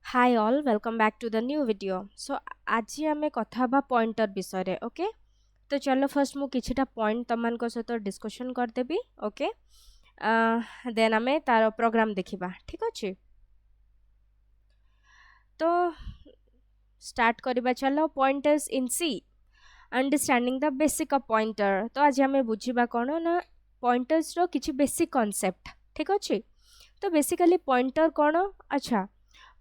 Hi all, welcome back to the new video. So आज आमे कथा बा पॉइंटर विषय रे ओके। तो चलो फर्स्ट मु किछिटा पॉइंट तमन को सहित डिस्कशन कर देबी ओके। देन आमे तार प्रोग्राम देखिबा ठीक अछि। तो स्टार्ट करबा चलो pointers in C understanding the basic of pointer. तो आज आमे बुझिबा कोन ना पॉइंटर्स रो किछि बेसिक कांसेप्ट ठीक अछि। तो बेसिकली पॉइंटर कोन अच्छा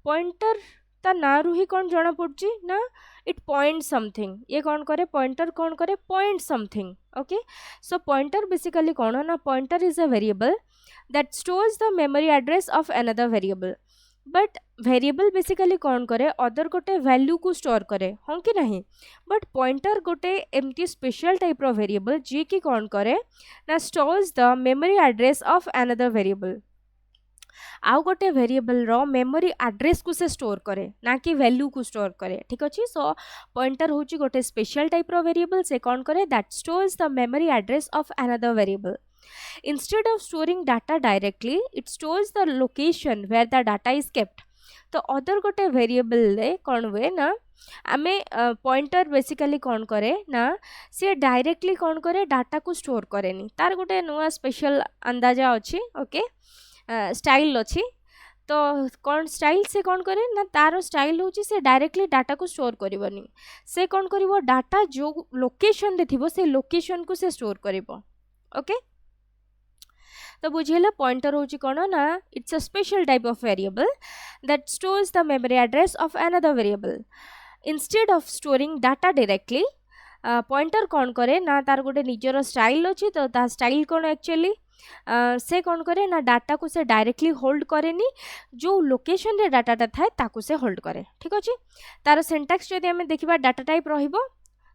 पॉइंटर ता ना रु ही कौन जना पड़ची ना इट पॉइंट समथिंग ये कौन करे पॉइंटर कौन करे पॉइंट समथिंग ओके। सो पॉइंटर बेसिकली कौन ना pointer is a variable that stores the memory address of another variable but variable basically कौन करे अदर गोटे वैल्यू को स्टोर करे हाँ कि नहीं। बट पॉइंटर गोटे एमती स्पेशल टाइप रो वेरिएबल जी की कौन करे ना stores the memory address of another variable आउ गोटे वेरिएबल रो मेमोरी एड्रेस को से स्टोर करे ना कि वैल्यू को स्टोर करे ठीक अछि। सो पॉइंटर होची गोटे स्पेशल टाइप रो वेरिएबल से कौन करे that stores the memory address of another variable instead of storing data directly it stores the location where the data is kept। तो अदर गोटे वेरिएबल ले कौन हुए ना आमे पॉइंटर बेसिकली कौन करे ना सी डायरेक्टली कौन करे डाटा को स्टोर करेनी तार गोटे नुआ स्पेशल अंदाजा अच्छी ओके स्टाइल अच्छी। तो कौन स्टाइल से कौन करे ना तार स्टाइल होची से डायरेक्टली डाटा को स्टोर करबनी से कौन करिवो डाटा जो लोकेशन रे थिबो से लोकेशन को से स्टोर करिवो ओके। तो बुझेला पॉइंटर होची कोन ना it's a special type of variable that stores the memory address of another variable instead of storing data directly pointer कौन करे ना तार गोटे निजर स्टाइल अच्छी तो ता स्टाइल कौन एक्चुअली से कौन करे ना डाटा को से डायरेक्टली होल्ड करेनी जो लोकेशन रे डाटाटा थाए ताकू से होल्ड करे ठीक अछि। तार सिंटैक्स जदि हमें देखिबा डाटा टाइप रहिबो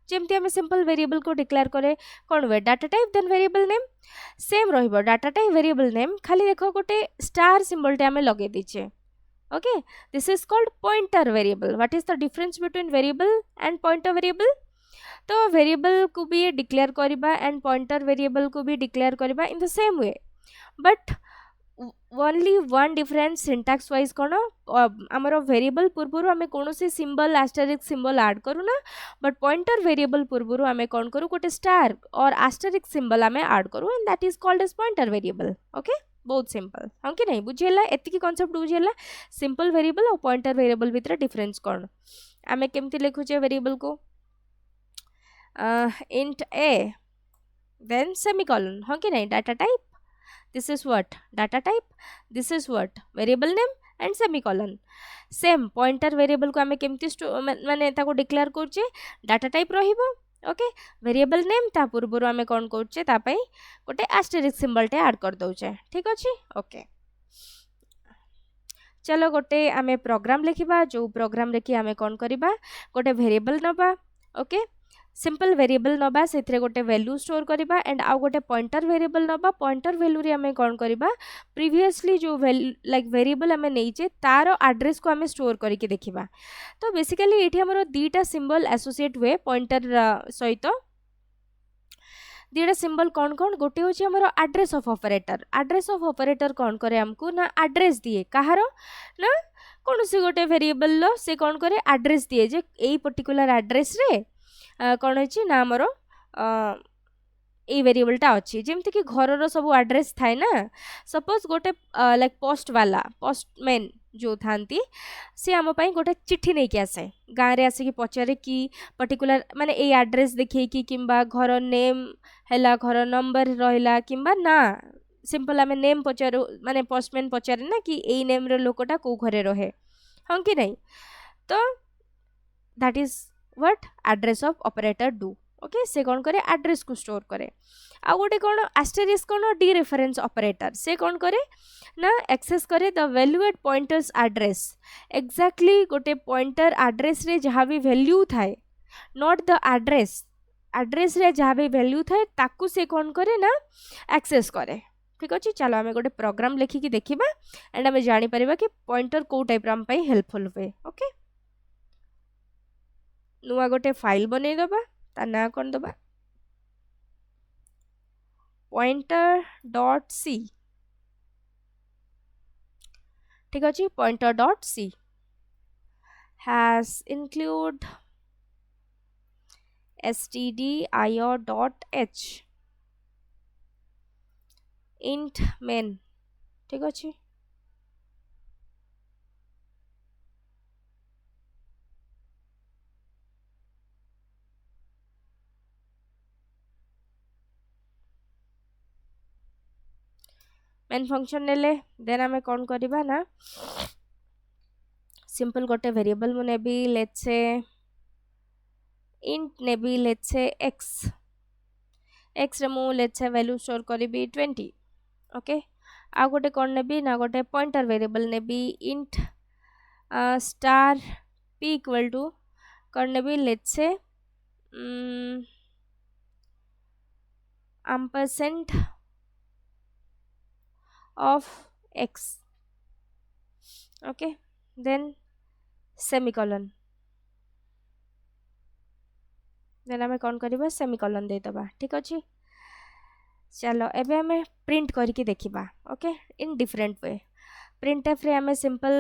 जेमती हमें सिंपल वेरिएबल को डिक्लेयर करे कौन हुए data type then variable name same रहिबो डाटा टाइप वेरिएबल नेम खाली देखो गोटे स्टार सिंबल टे हमें लगे दीचे okay. This is called pointer variable. What is the difference between variable and pointer variable. तो वेरिएबल को भी डिक्लेयर करबा एंड पॉइंटर वेरिएबल को भी डिक्लेयर करबा in the same way but only one difference syntax wise कोन हमर variable पूर्वरु हमें कोनोसी सिंबल एस्टेरिस्क सिंबल ऐड करू ना बट पॉइंटर वेरिएबल पूर्वरु हमें कोन करू गोटे स्टार और एस्टेरिस्क सिंबल हमें ऐड करू and that is called as pointer variable okay. बहुत सिंपल हाँ कि नहीं बुझेला एतिकी कांसेप्ट बुझेला सिंपल वेरिएबल और पॉइंटर वेरिएबल भितर डिफरेंस कोन आमे केमती लिखुचे वेरिएबल को int a then semicolon हाँ कि नहीं data type this is what data type this is what variable name and semicolon same pointer variable को हमें केमती माने ताको डिक्लेयर करचे डाटा टाइप रहिबो ओके वेरिएबल नेम ता पूर्वरु हमें कोन करचे ता पई गोटे एस्टेरिस्क सिंबल टे ऐड कर दउचे ठीक अछि ओके। चलो गोटे आमे प्रोग्राम लिखिबा जो प्रोग्राम रे कि आमे कोन करिबा गोटे वेरिएबल नबा ओके सिंपल वेरिएबल नबा सेथरे गोटे वैल्यू स्टोर करिबा एंड आउ गोटे पॉइंटर वेरिएबल नबा पॉइंटर वैल्यू रे हमें कोन करिबा प्रीवियसली जो लाइक वेरिएबल हमें नैचे तार एड्रेस को हमें स्टोर करके देखिबा। तो बेसिकली एठी हमरो दीटा सिंबल एसोसिएट हुए पॉइंटर सहित दीटा सिंबल कौन कौन गोटे होची हमरो एड्रेस ऑफ ऑपरेटर कौन करे हमको ना एड्रेस दिए कहार ना कौन सी गोटे वेरिएबल लो से कौन करे एड्रेस दिए जे एई पर्टिकुलर एड्रेस रे कौन होची ना हमरो ए वेरिएबलटा अच्छी जमती कि घर सब एड्रेस थाए ना सपोज गोटे लाइक पोस्ट वाला पोस्टमैन जो थांती सी आम गोटे चिट्ठी नहीं कि आसे गाँव रे आसिक पचारे कि पर्टिकुलर माने ए एड्रेस देखे कि किंबा घर नेम हैला घर नंबर रहिला किंबा ना सिंपल आमे नेम पचारू माने पोस्टमैन पचारे ना कि ए नेम रे लोकटा को घरे रहे हाँ कि नहीं। तो that is what address of operator do okay से कौन करे एड्रेस को स्टोर करे आ गोटे कौन एस्टेरिस्क कौन डी रेफरेंस ऑपरेटर से कौन करे ना एक्सेस करे the value at pointers address exactly गोटे पॉइंटर एड्रेस रे जहाँ भी वैल्यू थाए नॉट द एड्रेस रे जहाँ भी वैल्यू थाए ताकू से कौन करे ना एक्सेस करे ठीक अच्छे। चलो आम गोटे प्रोग्राम लिखिकी देखिबा एंड आम जानी परिबा कि पॉइंटर को टाइप राम पई हेल्पफुल हुए ओके। नुआ गोटे फाइल बनै दबा ता ना कौन दबा pointer.c ठीक अच्छे pointer.c has include stdio.h int main ঠিক ଅଛି main function ନେଲେ then ଆମେ କଣ କରିବା ନା simple ଗୋଟେ variable ମୁଁ ନେବି let's say int ନେବି let's say x ରେ ମୁଁ let's say value store କରିବି 20 ओके आ गोटे कौन नेबी ना गोटे पॉइंटर वेरिएबल नेबी int star p equal to कौन नेबी let's say ampersand of x okay then semicolon then आमे कौन करबा सेमिकोलन दे दबा ठीक अछि चलो एबे हमें प्रिंट करके देखिबा okay in different way printf रे हमें सिंपल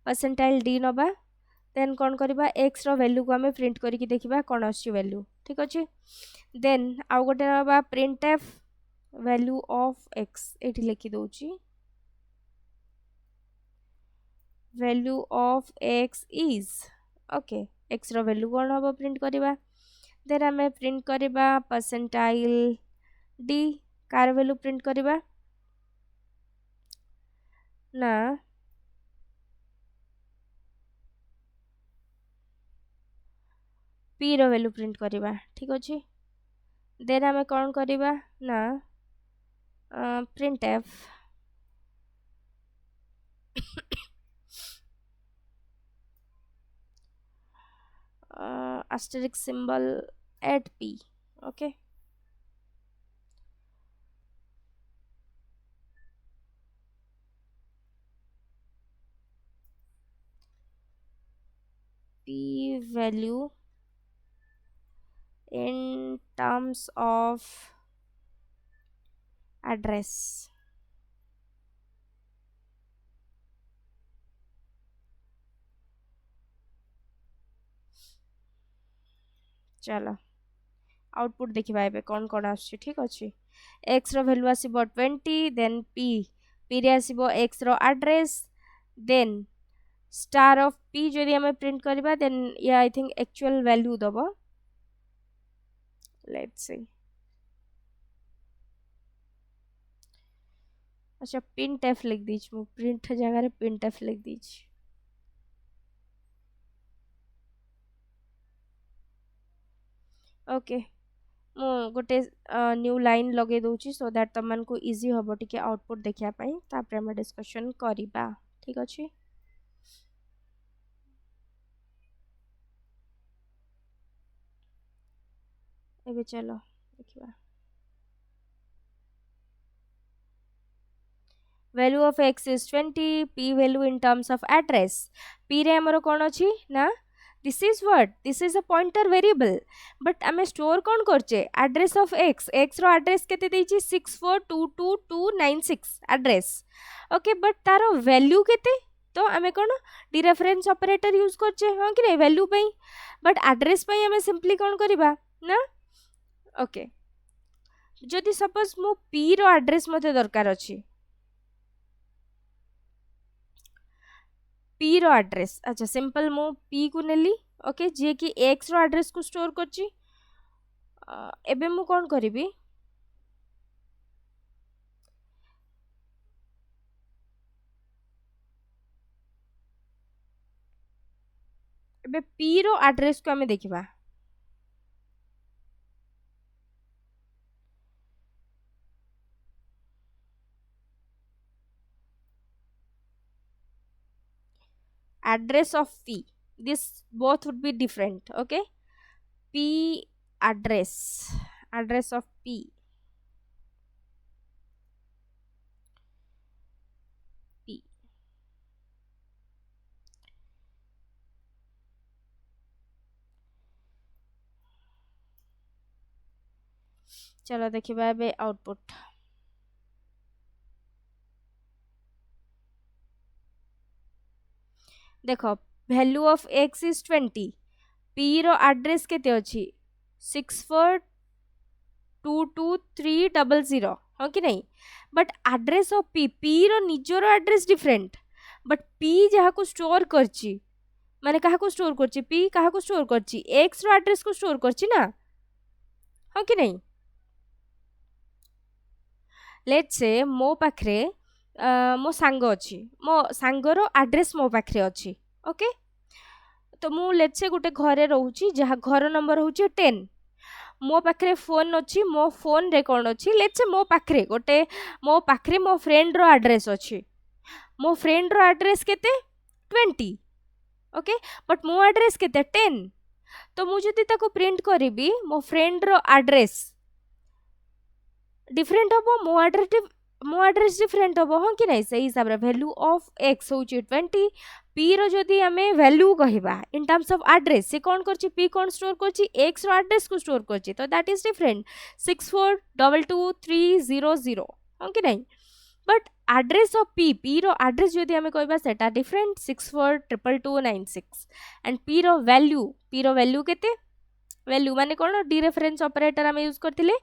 परसेंटाइल d नबा देन कौन करबा x रो वैल्यू को हमें प्रिंट करके देखिबा कोन आछि वैल्यू ठीक अछि देन आउ गोटे नबा प्रिंटफ वैल्यू ऑफ x एठी लिखि दोची value of x is okay x रो वैल्यू कोन हबो प्रिंट करबा देन हमें प्रिंट करबा परसेंटाइल d कार वैल्यू प्रिंट करबा ना p रो वैल्यू प्रिंट करबा ठीक अछि देन हमें कौन करबा ना printf asterisk symbol at p okay p value in terms of address चलो आउटपुट देखिबा एबे कोन कोन आछि ठीक अछि x रो वैल्यू आसीबो 20 देन p रे आसीबो x रो address then star of p जदि हमें प्रिंट करबा देन या आई थिंक एक्चुअल वैल्यू दबो लेट्स सी अच्छा printf लिख दीछ मु प्रिंट जगह रे printf लिख दीछ ओके मु गोटे न्यू लाइन लगे दोची सो दैट तमन को इजी होबो टिके आउटपुट देखिया पई तापर हम डिस्कशन करिबा ठीक अछि एबे चलो देखिबा value of x is 20 p value in terms of address p रे हमरो कोन अछि ना this is what this is a pointer variable but हमें स्टोर कोन करचे address of x रो एड्रेस केते देछि 6422296 एड्रेस ओके बट तारो वैल्यू केते तो हमें कोन डिरेफरेंस ऑपरेटर यूज करचे हां कि रे वैल्यू पई बट एड्रेस पई हमें सिंपली कोन करबा ना ओके जदि सपोज मो p रो एड्रेस मते दरकार अछि p रो एड्रेस अच्छा सिंपल मो p को नेली ओके जे कि x रो एड्रेस को स्टोर करची एबे मु कोन करिबी एबे p रो एड्रेस को हमें देखिबा address of p this both would be different okay p address of p चलो देखिबा एबे आउटपुट देखो value of x is 20 p रो एड्रेस केते अछि 64222300 हाँ कि नहीं but address of p p रो निजर एड्रेस डिफरेंट बट पी जहाँ को स्टोर करची माने कहा को स्टोर करची पी कहा को स्टोर करची एक्स रो एड्रेस को स्टोर करची ना हाँ कि नहीं लेट्स से मो पाखरे मो सांग अच्छी मो सांगर एड्रेस मो पाखरे अच्छी ओके तो मु लेट्स से गोटे घरे रोची जहाँ घर नंबर हूँ 10 मो पाखरे फोन अच्छी मो फोन रे कौन अच्छी लेट्स से मो पाखरे मो फ्रेंड रो एड्रेस अच्छी मो फ्रेंड रो एड्रेस केते 20 ओके बट मो एड्रेस केते 10 तो मु जदि ताको प्रिंट करिबी मो फ्रेंड रो एड्रेस डिफरेंट हम मो एड्रेस डिफरेंट हम हाँ कि नहीं से हिसाब रे वैल्यू ऑफ एक्स हूँ 20 पी रो जदि आमे वैल्यू कहबा इन टर्म्स ऑफ एड्रेस से कौन करछि पी कौन स्टोर करछि एक्स रो एड्रेस को स्टोर करछि तो दैट इज डिफरेंट 64222300 हाँ कि नहीं बट एड्रेस ऑफ पी रो एड्रेस जदि आमे कहबा सेटा डिफरेंट 642296 एंड पी रो वैल्यू केते वैल्यू माने कौन डी रेफरेंस ऑपरेटर आमे यूज करथिले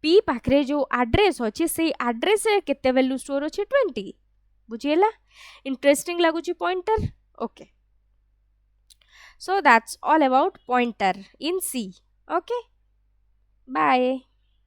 पी पाखरे जो एड्रेस अच्छे से एड्रेस रे केते वैल्यू स्टोर अच्छे 20 बुझिएला इंटरेस्टिंग लगुची pointer okay so that's all about pointer in C okay bye